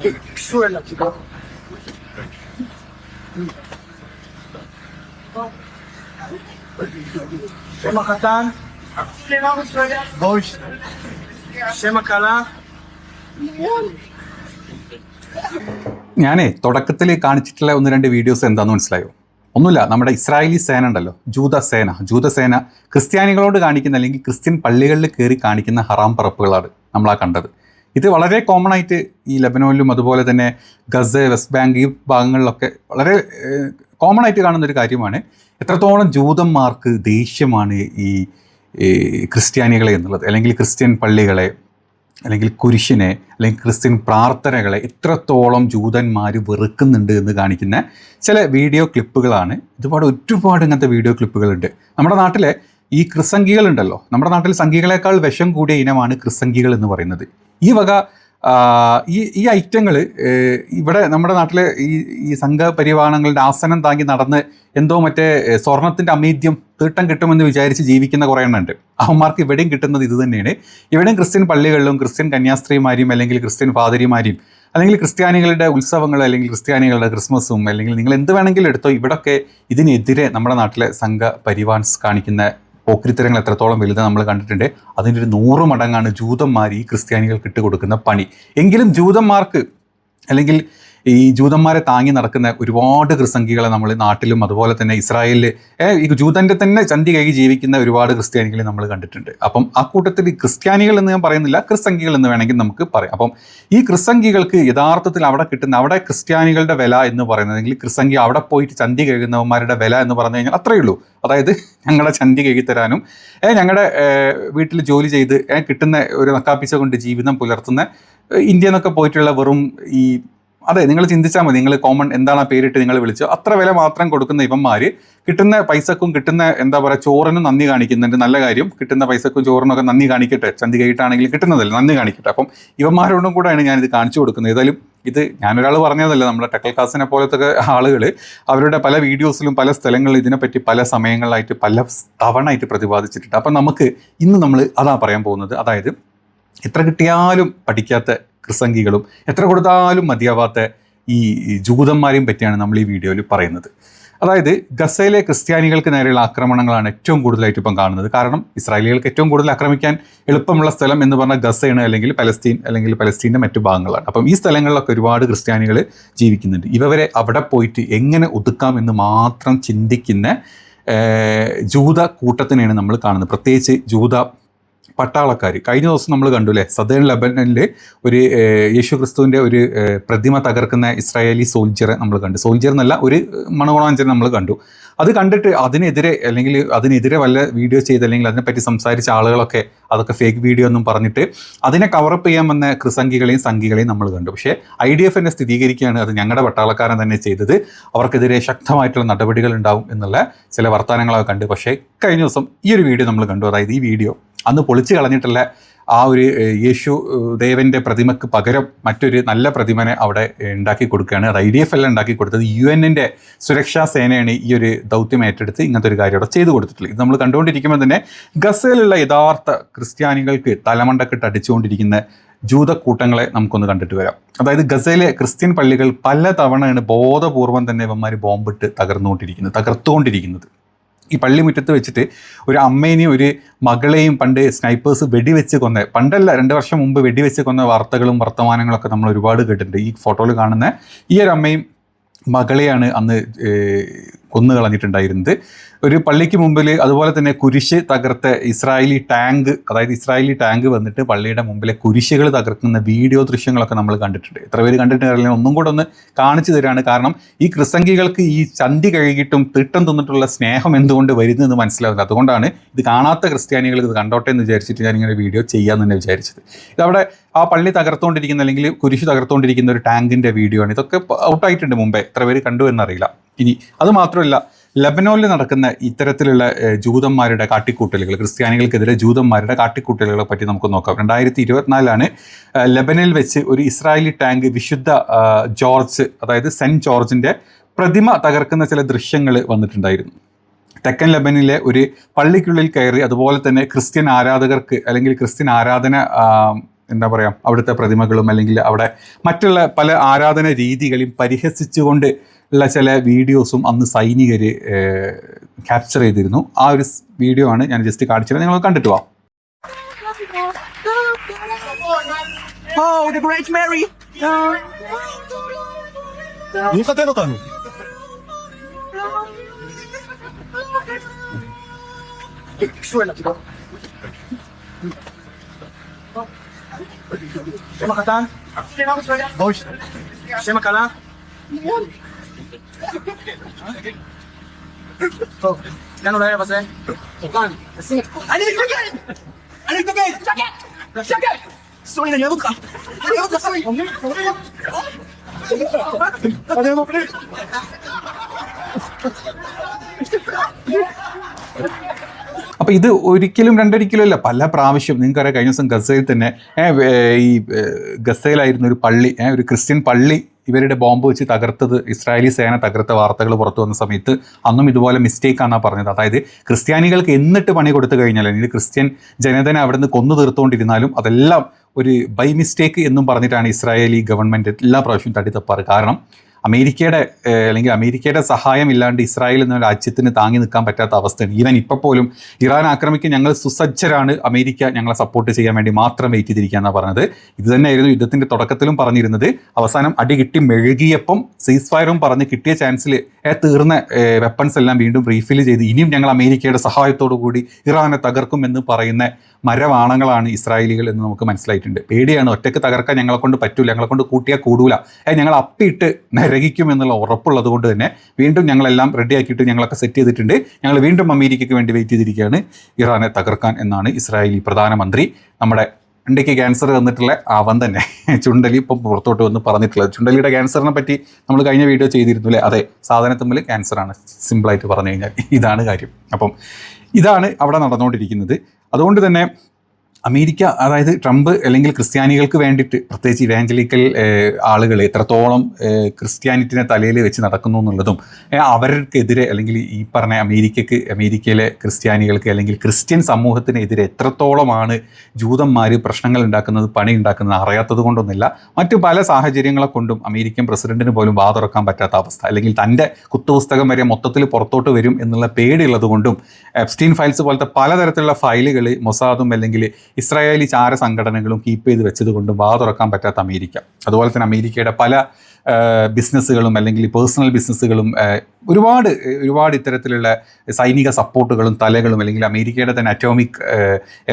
Suela, chica. Shema Katan. Bosh. Shema Kala. ഞാനേ തുടക്കത്തിൽ കാണിച്ചിട്ടുള്ള ഒന്ന് രണ്ട് വീഡിയോസ് എന്താണെന്ന് മനസ്സിലായോ? ഒന്നുമില്ല, നമ്മുടെ ഇസ്രായേലി സേന ഉണ്ടല്ലോ, ജൂതസേന ക്രിസ്ത്യാനികളോട് കാണിക്കുന്ന അല്ലെങ്കിൽ ക്രിസ്ത്യൻ പള്ളികളിൽ കയറി കാണിക്കുന്ന ഹറാം പറപ്പുകളാണ് നമ്മളാ കണ്ടത്. ഇത് വളരെ കോമൺ ആയിട്ട് ഈ ലെബനോനിലും അതുപോലെ തന്നെ ഗസ, വെസ്റ്റ് ബാങ്ക് ഈ ഭാഗങ്ങളിലൊക്കെ വളരെ കോമൺ ആയിട്ട് കാണുന്നൊരു കാര്യമാണ്. എത്രത്തോളം ജൂതന്മാർക്ക് ദേഷ്യമാണ് ഈ ക്രിസ്ത്യാനികളെ എന്നുള്ളത്, അല്ലെങ്കിൽ ക്രിസ്ത്യൻ പള്ളികളെ, അല്ലെങ്കിൽ കുരിശിനെ, അല്ലെങ്കിൽ ക്രിസ്ത്യൻ പ്രാർത്ഥനകളെ എത്രത്തോളം ജൂതന്മാർ വെറുക്കുന്നുണ്ട് എന്ന് കാണിക്കുന്ന ചില വീഡിയോ ക്ലിപ്പുകളാണ്. ഒരുപാട് ഇങ്ങനത്തെ വീഡിയോ ക്ലിപ്പുകളുണ്ട്. നമ്മുടെ നാട്ടിലെ ഈ ക്രിസംഗികളുണ്ടല്ലോ, നമ്മുടെ നാട്ടിൽ സംഘികളെക്കാൾ വിഷം കൂടിയ ഇനമാണ് ക്രിസംഗികൾ എന്ന് പറയുന്നത്. ഈ വക ഈ ഐറ്റങ്ങൾ ഇവിടെ നമ്മുടെ നാട്ടിലെ ഈ സംഘപരിവാരങ്ങളുടെ ആസനം താങ്ങി നടന്ന് എന്തോ മറ്റേ സ്വർണത്തിൻ്റെ അമീദ്യം തീട്ടം കിട്ടുമെന്ന് വിചാരിച്ച് ജീവിക്കുന്ന കുറേ എണ്ണം ഉണ്ട്. അവന്മാർക്ക് ഇവിടെയും കിട്ടുന്നത് ഇത് തന്നെയാണ്. ഇവിടെയും ക്രിസ്ത്യൻ പള്ളികളിലും ക്രിസ്ത്യൻ കന്യാസ്ത്രീമാരെയും അല്ലെങ്കിൽ ക്രിസ്ത്യൻ ഫാദരിമാരെയും അല്ലെങ്കിൽ ക്രിസ്ത്യാനികളുടെ ഉത്സവങ്ങൾ അല്ലെങ്കിൽ ക്രിസ്ത്യാനികളുടെ ക്രിസ്മസും അല്ലെങ്കിൽ നിങ്ങൾ എന്ത് വേണമെങ്കിലും എടുത്തോ, ഇവിടൊക്കെ ഇതിനെതിരെ നമ്മുടെ നാട്ടിലെ സംഘപരിവാൻസ് കാണിക്കുന്ന പോക്രിത്തരങ്ങൾ എത്രത്തോളം വലുത് നമ്മൾ കണ്ടിട്ടുണ്ട്. അതിൻ്റെ ഒരു 100 മടങ്ങാണ് ജൂതന്മാർ ഈ ക്രിസ്ത്യാനികൾക്ക് ഇട്ടുകൊടുക്കുന്ന പണി. എങ്കിലും ജൂതന്മാർക്ക് അല്ലെങ്കിൽ ഈ ജൂതന്മാരെ താങ്ങി നടക്കുന്ന ഒരുപാട് ക്രിസംഗികളെ നമ്മൾ നാട്ടിലും അതുപോലെ തന്നെ ഇസ്രായേലിൽ ഈ ജൂതൻ്റെ തന്നെ ചന്തി കൈ ജീവിക്കുന്ന ഒരുപാട് ക്രിസ്ത്യാനികളെ നമ്മൾ കണ്ടിട്ടുണ്ട്. അപ്പം ആ കൂട്ടത്തിൽ ക്രിസ്ത്യാനികൾ എന്ന് ഞാൻ പറയുന്നില്ല, ക്രിസംഗികൾ എന്ന് വേണമെങ്കിൽ നമുക്ക് പറയാം. അപ്പം ഈ ക്രിസംഗികൾക്ക് യഥാർത്ഥത്തിൽ അവിടെ ക്രിസ്ത്യാനികളുടെ വില എന്ന് പറയുന്നത്, അല്ലെങ്കിൽ ക്രിസംഗി അവിടെ പോയിട്ട് ചന്തി കഴുകുന്നവന്മാരുടെ വില എന്ന് പറഞ്ഞു കഴിഞ്ഞാൽ അത്രയേ ഉള്ളൂ. അതായത് ഞങ്ങളുടെ ചന്തി കഴുകിത്തരാനും ഞങ്ങളുടെ വീട്ടിൽ ജോലി ചെയ്ത് കിട്ടുന്ന ഒരു നക്കാപ്പിച്ച കൊണ്ട് ജീവിതം പുലർത്തുന്ന ഇന്ത്യയിൽ നിന്നൊക്കെ പോയിട്ടുള്ള വെറും ഈ അതെ നിങ്ങൾ ചിന്തിച്ചാൽ മതി, നിങ്ങൾ കോമൺ എന്താണ് ആ പേരിട്ട് നിങ്ങൾ വിളിച്ചോ, അത്ര വില മാത്രം കൊടുക്കുന്ന ഇവന്മാർ കിട്ടുന്ന പൈസക്കും കിട്ടുന്ന എന്താ പറയുക ചോറിനും നന്ദി കാണിക്കുന്നുണ്ട്. നല്ല കാര്യം, കിട്ടുന്ന പൈസക്കും ചോറിനൊക്കെ നന്ദി കാണിക്കട്ടെ, ചന്തി കൈയിട്ടാണെങ്കിലും കിട്ടുന്നതല്ല, നന്ദി കാണിക്കട്ടെ. അപ്പം ഇവന്മാരോടും കൂടെയാണ് ഞാനിത് കാണിച്ചു കൊടുക്കുന്നത്. ഏതായാലും ഇത് ഞാനൊരാൾ പറഞ്ഞതല്ല, നമ്മുടെ ടെക്കൽ കാസിനെ പോലത്തെ ആളുകൾ അവരുടെ പല വീഡിയോസിലും പല സ്ഥലങ്ങളിൽ ഇതിനെപ്പറ്റി പല സമയങ്ങളിലായിട്ട് പല തവണയായിട്ട് പ്രതിപാദിച്ചിട്ടുണ്ട്. അപ്പം നമുക്ക് ഇന്ന് നമ്മൾ അതാ പറയാൻ പോകുന്നത്. അതായത് എത്ര കിട്ടിയാലും പഠിക്കാത്ത ക്രിസംഗികളും എത്ര കൊടുത്താലും മതിയാവാത്ത ഈ ജൂതന്മാരെയും പറ്റിയാണ് നമ്മൾ ഈ വീഡിയോയിൽ പറയുന്നത്. അതായത് ഗസയിലെ ക്രിസ്ത്യാനികൾക്ക് നേരെയുള്ള ആക്രമണങ്ങളാണ് ഏറ്റവും കൂടുതലായിട്ട് ഇപ്പം കാണുന്നത്. കാരണം ഇസ്രായേലികൾക്ക് ഏറ്റവും കൂടുതൽ ആക്രമിക്കാൻ എളുപ്പമുള്ള സ്ഥലം എന്ന് പറഞ്ഞാൽ ഗസയാണ്, അല്ലെങ്കിൽ പലസ്തീൻ, അല്ലെങ്കിൽ പലസ്തീൻ്റെ മറ്റു ഭാഗങ്ങളാണ്. അപ്പം ഈ സ്ഥലങ്ങളിലൊക്കെ ഒരുപാട് ക്രിസ്ത്യാനികൾ ജീവിക്കുന്നുണ്ട്. ഇവരെ അവിടെ പോയിട്ട് എങ്ങനെ ഒതുക്കാം എന്ന് മാത്രം ചിന്തിക്കുന്ന ജൂത കൂട്ടത്തിനെയാണ് നമ്മൾ കാണുന്നത്. പ്രത്യേകിച്ച് ജൂത പട്ടാളക്കാർ. കഴിഞ്ഞ ദിവസം നമ്മൾ കണ്ടു അല്ലേ, സദേൺ ലെബനനിൽ ഒരു യേശു ക്രിസ്തുവിൻ്റെ ഒരു പ്രതിമ തകർക്കുന്ന ഇസ്രായേലി സോൾജിയറെ നമ്മൾ കണ്ടു. സോൾജിയർ എന്നല്ല, ഒരു മണഗുണാഞ്ചൻ നമ്മൾ കണ്ടു. അത് കണ്ടിട്ട് അതിനെതിരെ വല്ല വീഡിയോ ചെയ്ത് അല്ലെങ്കിൽ അതിനെപ്പറ്റി സംസാരിച്ച ആളുകളൊക്കെ അതൊക്കെ ഫേക്ക് വീഡിയോ എന്നും പറഞ്ഞിട്ട് അതിനെ കവറപ്പ് ചെയ്യാൻ വന്ന ക്രിസംഗികളെയും സംഘികളെയും നമ്മൾ കണ്ടു. പക്ഷേ IDF എന്നെ സ്ഥിരീകരിക്കുകയാണ് അത് ഞങ്ങളുടെ പട്ടാളക്കാരൻ തന്നെ ചെയ്തത്, അവർക്കെതിരെ ശക്തമായിട്ടുള്ള നടപടികൾ ഉണ്ടാവും എന്നുള്ള ചില വർത്തമാനങ്ങളൊക്കെ കണ്ട്. പക്ഷേ കഴിഞ്ഞ ദിവസം ഈ ഒരു വീഡിയോ നമ്മൾ കണ്ടു. അതായത് ഈ വീഡിയോ അന്ന് പൊളിച്ച് കളഞ്ഞിട്ടുള്ള ആ ഒരു യേശു ദേവൻ്റെ പ്രതിമക്ക് പകരം മറ്റൊരു നല്ല പ്രതിമനെ അവിടെ ഉണ്ടാക്കി കൊടുക്കുകയാണ്. അത് IDF എല്ലാം ഉണ്ടാക്കി കൊടുത്തത്. UN-ൻ്റെ സുരക്ഷാ സേനയാണ് ഈ ഒരു ദൗത്യം ഏറ്റെടുത്ത് ഇങ്ങനത്തെ ഒരു കാര്യം അവിടെ ചെയ്തു കൊടുത്തിട്ടുള്ളത്. ഇത് നമ്മൾ കണ്ടുകൊണ്ടിരിക്കുമ്പോൾ തന്നെ ഗസയിലുള്ള യഥാർത്ഥ ക്രിസ്ത്യാനികൾക്ക് തലമണ്ടക്കിട്ട് അടിച്ചുകൊണ്ടിരിക്കുന്ന ജൂതക്കൂട്ടങ്ങളെ നമുക്കൊന്ന് കണ്ടിട്ട് വരാം. അതായത് ഗസയിലെ ക്രിസ്ത്യൻ പള്ളികൾ പല തവണയാണ് ബോധപൂർവം തന്നെ ഇവന്മാർ ബോംബിട്ട് തകർത്തുകൊണ്ടിരിക്കുന്നത്. ഈ പള്ളിമുറ്റത്ത് വെച്ചിട്ട് ഒരു അമ്മേനെയും ഒരു മകളെയും പണ്ട് സ്നൈപ്പേഴ്സ് വെടിവെച്ച് കൊന്ന, പണ്ടല്ല 2 വർഷം മുമ്പ് വെടിവെച്ച് കൊന്ന വാർത്തകളും വർത്തമാനങ്ങളൊക്കെ നമ്മൾ ഒരുപാട് കേട്ടിട്ടുണ്ട്. ഈ ഫോട്ടോയിൽ കാണുന്ന ഈ ഒരു അമ്മയും മകളെയാണ് അന്ന് കൊന്നു കളഞ്ഞിട്ടുണ്ടായിരുന്നത്. ഒരു പള്ളിക്ക് മുമ്പിൽ അതുപോലെ തന്നെ കുരിശ് തകർത്ത ഇസ്രായേലി ടാങ്ക് വന്നിട്ട് പള്ളിയുടെ മുമ്പിലെ കുരിശുകൾ തകർക്കുന്ന വീഡിയോ ദൃശ്യങ്ങളൊക്കെ നമ്മൾ കണ്ടിട്ടുണ്ട്. എത്ര പേര് കണ്ടിട്ടുണ്ടെങ്കിൽ ഒന്നും കൂടെ ഒന്ന് കാണിച്ചു തരാണ്. കാരണം ഈ ക്രിസംഗികൾക്ക് ഈ ചന്തി കഴുകിയിട്ടും തിട്ടം തിന്നിട്ടുള്ള സ്നേഹം എന്തുകൊണ്ട് വരുന്നതെന്ന് മനസ്സിലാവില്ല. അതുകൊണ്ടാണ് ഇത് കാണാത്ത ക്രിസ്ത്യാനികൾ ഇത് കണ്ടോട്ടെ എന്ന് വിചാരിച്ചിട്ട് ഞാനിങ്ങനെ വീഡിയോ ചെയ്യാമെന്ന് തന്നെ വിചാരിച്ചത്. ഇതവിടെ ആ പള്ളി തകർത്തുകൊണ്ടിരിക്കുന്ന അല്ലെങ്കിൽ കുരിശ് തകർത്തുകൊണ്ടിരിക്കുന്ന ഒരു ടാങ്കിൻ്റെ വീഡിയോ ആണ്. ഇതൊക്കെ ഔട്ടായിട്ടുണ്ട് മുമ്പേ, എത്ര പേര് കണ്ടു എന്നറിയില്ല. ഇനി അത് മാത്രമല്ല, ലെബനോനിൽ നടക്കുന്ന ഇത്തരത്തിലുള്ള ജൂതന്മാരുടെ കാട്ടിക്കൂട്ടലുകൾ, ക്രിസ്ത്യാനികൾക്കെതിരെ ജൂതന്മാരുടെ കാട്ടിക്കൂട്ടലുകളെ പറ്റി നമുക്ക് നോക്കാം. 2024 ലെബനനിൽ വെച്ച് ഒരു ഇസ്രായേലി ടാങ്ക് വിശുദ്ധ ജോർജ്, അതായത് സെൻറ്റ് ജോർജിൻ്റെ പ്രതിമ തകർക്കുന്ന ചില ദൃശ്യങ്ങൾ വന്നിട്ടുണ്ടായിരുന്നു. തെക്കൻ ലെബനിലെ ഒരു പള്ളിക്കുള്ളിൽ കയറി അതുപോലെ തന്നെ ക്രിസ്ത്യൻ ആരാധകർക്ക് അല്ലെങ്കിൽ ക്രിസ്ത്യൻ ആരാധന എന്താ പറയുക അവിടുത്തെ പ്രതിമകളും അല്ലെങ്കിൽ അവിടെ മറ്റുള്ള പല ആരാധന രീതികളെയും പരിഹസിച്ചുകൊണ്ട് ഉള്ള ചില വീഡിയോസും അന്ന് സൈനികർ ക്യാപ്ചർ ചെയ്തിരുന്നു. ആ ഒരു വീഡിയോ ആണ് ഞാൻ ജസ്റ്റ് കാണിച്ചത്, നിങ്ങൾ കണ്ടിട്ട് പോവാം. Oh, the Great Mary! 누가 때렸다니? 수혜나 지금. Siya makatan? Boys. Siya makala? So, gano'n na yan ba siya? Tukan. Ano yung tukan? Ano yung tukan? Sakit! Sakit! Sorry na yabot ka! Yabot ka, sorry! Ano yung please? അപ്പോൾ ഇത് ഒരിക്കലും രണ്ടൊരിക്കലും അല്ല, പല പ്രാവശ്യം നിങ്ങൾക്കറിയാം. കഴിഞ്ഞ ദിവസം ഗസയിൽ തന്നെ ഈ ഗസയിലായിരുന്ന ഒരു പള്ളി, ഒരു ക്രിസ്ത്യൻ പള്ളി ഇവരുടെ ബോംബ് വെച്ച് തകർത്തത്, ഇസ്രായേലി സേന തകർത്ത വാർത്തകൾ പുറത്തു വന്ന സമയത്ത് അന്നും ഇതുപോലെ മിസ്റ്റേക്കാണെന്നാണ് പറഞ്ഞത്. അതായത് ക്രിസ്ത്യാനികൾക്ക് എന്നിട്ട് പണി കൊടുത്തു കഴിഞ്ഞാൽ, അല്ലെങ്കിൽ ക്രിസ്ത്യൻ ജനതനെ അവിടെ നിന്ന് കൊന്നു തീർത്തുകൊണ്ടിരുന്നാലും അതെല്ലാം ഒരു ബൈ മിസ്റ്റേക്ക് എന്നും പറഞ്ഞിട്ടാണ് ഇസ്രായേലി ഗവൺമെൻറ് എല്ലാ പ്രാവശ്യവും തട്ടിത്തപ്പാറ്. കാരണം അമേരിക്കയുടെ സഹായം ഇല്ലാണ്ട് ഇസ്രായേൽ എന്ന രാജ്യത്തിന് താങ്ങി നിൽക്കാൻ പറ്റാത്ത അവസ്ഥയാണ്. ഈവൻ ഇപ്പോൾ പോലും ഇറാൻ ആക്രമിക്കാൻ ഞങ്ങൾ സുസജ്ജരാണ്, അമേരിക്ക ഞങ്ങളെ സപ്പോർട്ട് ചെയ്യാൻ വേണ്ടി മാത്രം വെയിറ്റ് ചെയ്തിരിക്കുക എന്നാണ് പറഞ്ഞത്. ഇത് തന്നെയായിരുന്നു യുദ്ധത്തിൻ്റെ തുടക്കത്തിലും പറഞ്ഞിരുന്നത്. അവസാനം അടി കിട്ടി മെഴുകിയപ്പം സീസ് ഫയറും പറഞ്ഞ് കിട്ടിയ ചാൻസിൽ തീർന്ന വെപ്പൺസ് എല്ലാം വീണ്ടും റീഫിൽ ചെയ്ത് ഇനിയും ഞങ്ങൾ അമേരിക്കയുടെ സഹായത്തോടു കൂടി ഇറാനെ തകർക്കുമെന്ന് പറയുന്ന മരവാണങ്ങളാണ് ഇസ്രായേലികൾ എന്ന് നമുക്ക് മനസ്സിലായിട്ടുണ്ട്. പേടിയാണ്, ഒറ്റയ്ക്ക് തകർക്കാൻ ഞങ്ങളെ കൊണ്ട് പറ്റൂല, ഞങ്ങളെ കൊണ്ട് കൂട്ടിയാൽ കൂടൂല, ഞങ്ങൾ അപ്പിയിട്ട് നരകിക്കും എന്നുള്ള ഉറപ്പുള്ളത് കൊണ്ട് തന്നെ വീണ്ടും ഞങ്ങളെല്ലാം റെഡിയാക്കിയിട്ട് ഞങ്ങളൊക്കെ സെറ്റ് ചെയ്തിട്ടുണ്ട്, ഞങ്ങൾ വീണ്ടും അമേരിക്കയ്ക്ക് വേണ്ടി വെയിറ്റ് ചെയ്തിരിക്കുകയാണ് ഇറാനെ തകർക്കാൻ എന്നാണ് ഇസ്രായേലി പ്രധാനമന്ത്രി നമ്മുടെ ഇന്ത്യക്ക് ക്യാൻസർ വന്നിട്ടുള്ള അവൻ തന്നെ ചുണ്ടലി ഇപ്പം പുറത്തോട്ട് വന്ന് പറഞ്ഞിട്ടുള്ളത്. ചുണ്ടലിയുടെ ക്യാൻസറിനെ പറ്റി നമ്മൾ കഴിഞ്ഞ വീഡിയോ ചെയ്തിരുന്നു അല്ലേ? അതെ, സാധനത്തുമ്പിൽ ക്യാൻസറാണ്, സിമ്പിളായിട്ട് പറഞ്ഞു കഴിഞ്ഞാൽ ഇതാണ് കാര്യം. അപ്പം ഇതാണ് അവിടെ നടന്നുകൊണ്ടിരിക്കുന്നത്. അതുകൊണ്ട് തന്നെ അമേരിക്ക, അതായത് ട്രംപ് അല്ലെങ്കിൽ ക്രിസ്ത്യാനികൾക്ക് വേണ്ടിയിട്ട് പ്രത്യേകിച്ച് ഇവാഞ്ചലിക്കൽ ആളുകൾ എത്രത്തോളം ക്രിസ്ത്യാനിറ്റിനെ തലയിൽ വെച്ച് നടക്കുന്നു എന്നുള്ളതും അവർക്കെതിരെ അല്ലെങ്കിൽ ഈ പറഞ്ഞ അമേരിക്കയിലെ ക്രിസ്ത്യാനികൾക്ക് അല്ലെങ്കിൽ ക്രിസ്ത്യൻ സമൂഹത്തിനെതിരെ എത്രത്തോളമാണ് ജൂതന്മാർ പ്രശ്നങ്ങൾ ഉണ്ടാക്കുന്നത്, പണി ഉണ്ടാക്കുന്നത് അറിയാത്തത് കൊണ്ടൊന്നുമില്ല, മറ്റു പല സാഹചര്യങ്ങളെ കൊണ്ടും അമേരിക്കൻ പ്രസിഡന്റിന് പോലും വാതുറക്കാൻ പറ്റാത്ത അവസ്ഥ, അല്ലെങ്കിൽ തൻ്റെ കുത്തുപുസ്തകം വരെ മൊത്തത്തിൽ പുറത്തോട്ട് വരും എന്നുള്ള പേടിയുള്ളത് കൊണ്ടും എപ്സ്റ്റീൻ ഫയൽസ് പോലത്തെ പലതരത്തിലുള്ള ഫയലുകൾ മൊസാദും അല്ലെങ്കിൽ ഇസ്രായേലി ചാര സംഘടനകളും കീപ്പ് ചെയ്ത് വെച്ചതുകൊണ്ടും വാതുറക്കാൻ പറ്റാത്ത അമേരിക്ക. അതുപോലെ തന്നെ അമേരിക്കയുടെ പല ബിസിനസ്സുകളും അല്ലെങ്കിൽ പേഴ്സണൽ ബിസിനസ്സുകളും ഒരുപാട് ഇത്തരത്തിലുള്ള സൈനിക സപ്പോർട്ടുകളും തലകളും അല്ലെങ്കിൽ അമേരിക്കയുടെ തന്നെ അറ്റോമിക്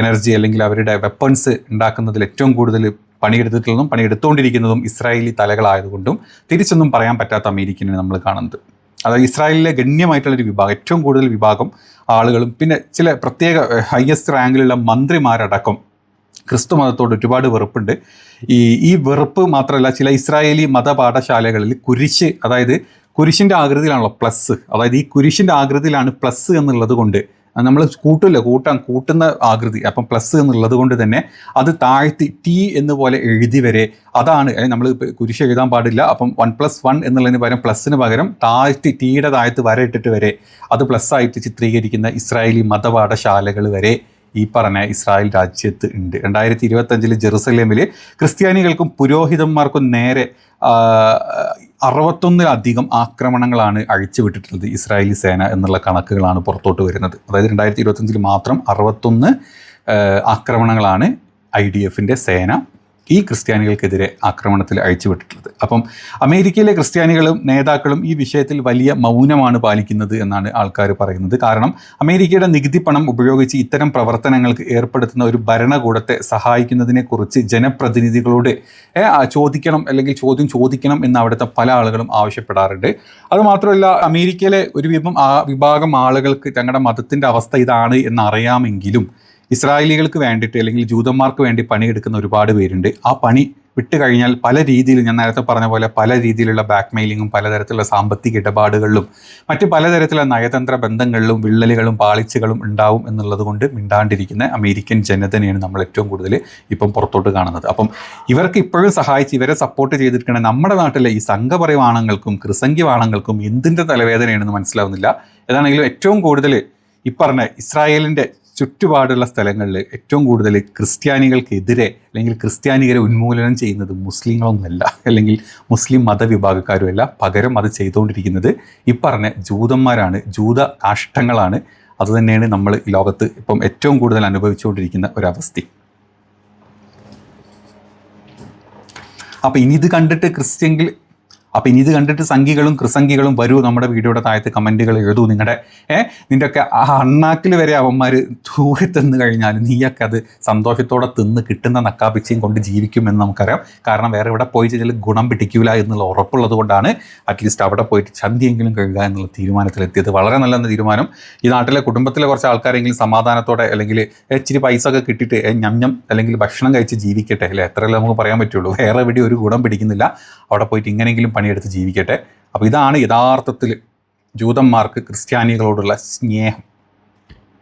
എനർജി അല്ലെങ്കിൽ അവരുടെ വെപ്പൺസ് ഉണ്ടാക്കുന്നതിൽ ഏറ്റവും കൂടുതൽ പണിയെടുത്തിട്ടുള്ളതും പണിയെടുത്തുകൊണ്ടിരിക്കുന്നതും ഇസ്രായേലി തലകളായതുകൊണ്ടും തിരിച്ചൊന്നും പറയാൻ പറ്റാത്ത അമേരിക്കനെ നമ്മൾ കാണുന്നത്. അതായത് ഇസ്രായേലിലെ ഗണ്യമായിട്ടുള്ളൊരു വിഭാഗം, ഏറ്റവും കൂടുതൽ വിഭാഗം ആളുകളും പിന്നെ ചില പ്രത്യേക ഹയസ്റ്റ് റാങ്കിലുള്ള മന്ത്രിമാരടക്കം ക്രിസ്തു മതത്തോട് ഒരുപാട് വെറുപ്പുണ്ട്. ഈ വെറുപ്പ് മാത്രമല്ല, ചില ഇസ്രായേലി മതപാഠശാലകളിൽ കുരിശ്, അതായത് കുരിശിൻ്റെ ആകൃതിയിലാണല്ലോ പ്ലസ്, അതായത് ഈ കുരിശിൻ്റെ ആകൃതിയിലാണ് പ്ലസ് എന്നുള്ളത് കൊണ്ട് നമ്മൾ കൂട്ടുന്ന ആകൃതി, അപ്പം പ്ലസ് എന്നുള്ളത് കൊണ്ട് തന്നെ അത് താഴ്ത്തി ടി എന്ന് പോലെ എഴുതി വരെ, അതാണ് നമ്മൾ കുരിശ് എഴുതാൻ പാടില്ല, അപ്പം 1+1 എന്നുള്ളതിന് പകരം പ്ലസ്സിന് പകരം താഴ്ത്തി ടിയുടെ താഴത്ത് വര ഇട്ടിട്ട് വരെ അത് പ്ലസ് ആയിട്ട് ചിത്രീകരിക്കുന്ന ഇസ്രായേലി മതപാഠശാലകൾ വരെ ഈ പറഞ്ഞ ഇസ്രായേൽ രാജ്യത്ത് ഉണ്ട്. 2025 ജെറുസലേമിൽ ക്രിസ്ത്യാനികൾക്കും പുരോഹിതന്മാർക്കും നേരെ 61 ആക്രമണങ്ങളാണ് അഴിച്ചുവിട്ടിട്ടുള്ളത് ഇസ്രായേലി സേന എന്നുള്ള കണക്കുകളാണ് പുറത്തോട്ട് വരുന്നത്. അതായത് 2025 മാത്രം 61 ആക്രമണങ്ങളാണ് IDFൻ്റെ സേന ഈ ക്രിസ്ത്യാനികൾക്കെതിരെ ആക്രമണത്തിൽ അഴിച്ചുവിട്ടിട്ടുള്ളത്. അപ്പം അമേരിക്കയിലെ ക്രിസ്ത്യാനികളും നേതാക്കളും ഈ വിഷയത്തിൽ വലിയ മൗനമാണ് പാലിക്കുന്നത് എന്നാണ് ആൾക്കാർ പറയുന്നത്. കാരണം അമേരിക്കയുടെ നികുതി പണം ഉപയോഗിച്ച് ഇത്തരം പ്രവർത്തനങ്ങൾക്ക് ഏർപ്പെടുത്തുന്ന ഒരു ഭരണകൂടത്തെ സഹായിക്കുന്നതിനെക്കുറിച്ച് ജനപ്രതിനിധികളോട് ചോദിക്കണം അല്ലെങ്കിൽ ചോദിക്കണം എന്ന് അവിടുത്തെ പല ആളുകളും ആവശ്യപ്പെടാറുണ്ട്. അതുമാത്രമല്ല, അമേരിക്കയിലെ ഒരു വിഭാഗം ആളുകൾക്ക് തങ്ങളുടെ മതത്തിൻ്റെ അവസ്ഥ ഇതാണ് എന്നറിയാമെങ്കിലും ഇസ്രായേലികൾക്ക് വേണ്ടിയിട്ട് അല്ലെങ്കിൽ ജൂതന്മാർക്ക് വേണ്ടി പണിയെടുക്കുന്ന ഒരുപാട് പേരുണ്ട്. ആ പണി വിട്ട് കഴിഞ്ഞാൽ പല രീതിയിൽ, ഞാൻ നേരത്തെ പറഞ്ഞ പോലെ പല രീതിയിലുള്ള ബാക്ക് മെയിലിങ്ങും പലതരത്തിലുള്ള സാമ്പത്തിക ഇടപാടുകളിലും മറ്റ് പലതരത്തിലുള്ള നയതന്ത്ര ബന്ധങ്ങളിലും വിള്ളലുകളും പാളിച്ചകളും ഉണ്ടാവും എന്നുള്ളത് കൊണ്ട് മിണ്ടാണ്ടിരിക്കുന്ന അമേരിക്കൻ ജനതനെയാണ് നമ്മൾ ഏറ്റവും കൂടുതൽ ഇപ്പം പുറത്തോട്ട് കാണുന്നത്. അപ്പം ഇവർക്ക് ഇപ്പോഴും സഹായിച്ച് ഇവരെ സപ്പോർട്ട് ചെയ്തിരിക്കുന്ന നമ്മുടെ നാട്ടിലെ ഈ സംഘപരിവാണങ്ങൾക്കും ക്രിസംഖ്യവാണങ്ങൾക്കും എന്തിൻ്റെ തലവേദനയാണെന്ന് മനസ്സിലാവുന്നില്ല. ഏതാണെങ്കിലും ഏറ്റവും കൂടുതൽ ഈ പറഞ്ഞ ഇസ്രായേലിൻ്റെ ചുറ്റുപാടുള്ള സ്ഥലങ്ങളിൽ ഏറ്റവും കൂടുതൽ ക്രിസ്ത്യാനികൾക്കെതിരെ അല്ലെങ്കിൽ ക്രിസ്ത്യാനികളെ ഉന്മൂലനം ചെയ്യുന്നത് മുസ്ലിങ്ങളൊന്നുമല്ല, അല്ലെങ്കിൽ മുസ്ലിം മതവിഭാഗക്കാരുമല്ല. പകരം അത് ചെയ്തുകൊണ്ടിരിക്കുന്നത് ഈ പറഞ്ഞ ജൂതന്മാരാണ്, ജൂത കാഷ്ടങ്ങളാണ്. അതുതന്നെയാണ് നമ്മൾ ലോകത്ത് ഇപ്പം ഏറ്റവും കൂടുതൽ അനുഭവിച്ചുകൊണ്ടിരിക്കുന്ന ഒരവസ്ഥ. അപ്പം ഇനി ഇത് കണ്ടിട്ട് സംഘികളും ക്രിസംഘികളും വരൂ, നമ്മുടെ വീഡിയോയുടെ താഴത്ത് കമൻറ്റുകൾ എഴുതൂ. നിൻ്റെയൊക്കെ ആ അണ്ണാക്കിൽ വരെ അവന്മാർ തൂറി തിന്നു കഴിഞ്ഞാൽ നീയൊക്കെ അത് സന്തോഷത്തോടെ തിന്ന് കിട്ടുന്ന നക്കാപ്പിച്ചയും കൊണ്ട് ജീവിക്കുമെന്ന് നമുക്കറിയാം. കാരണം വേറെ ഇവിടെ പോയി കഴിഞ്ഞാൽ ഗുണം പിടിക്കില്ല എന്നുള്ള ഉറപ്പുള്ളത് കൊണ്ടാണ് അറ്റ്ലീസ്റ്റ് അവിടെ പോയിട്ട് ചന്തിയെങ്കിലും കഴുകുക എന്നുള്ള തീരുമാനത്തിലെത്തിയത്. വളരെ നല്ല തീരുമാനം. ഈ നാട്ടിലെ കുടുംബത്തിലെ കുറച്ച് ആൾക്കാരെങ്കിലും സമാധാനത്തോടെ അല്ലെങ്കിൽ ഇച്ചിരി പൈസ ഒക്കെ കിട്ടിയിട്ട് ഞഞ്ഞം അല്ലെങ്കിൽ ഭക്ഷണം കഴിച്ച് ജീവിക്കട്ടെ അല്ലേ, എത്രയല്ലേ നമുക്ക് പറയാൻ പറ്റുള്ളൂ. വേറെ എവിടെ ഒരു ഗുണം പിടിക്കുന്നില്ല, അവിടെ പോയിട്ട് ഇങ്ങനെയെങ്കിലും പണിയെടുത്ത് ജീവിക്കട്ടെ. അപ്പോൾ ഇതാണ് യഥാർത്ഥത്തിൽ ജൂതന്മാർക്ക് ക്രിസ്ത്യാനികളോടുള്ള സ്നേഹം.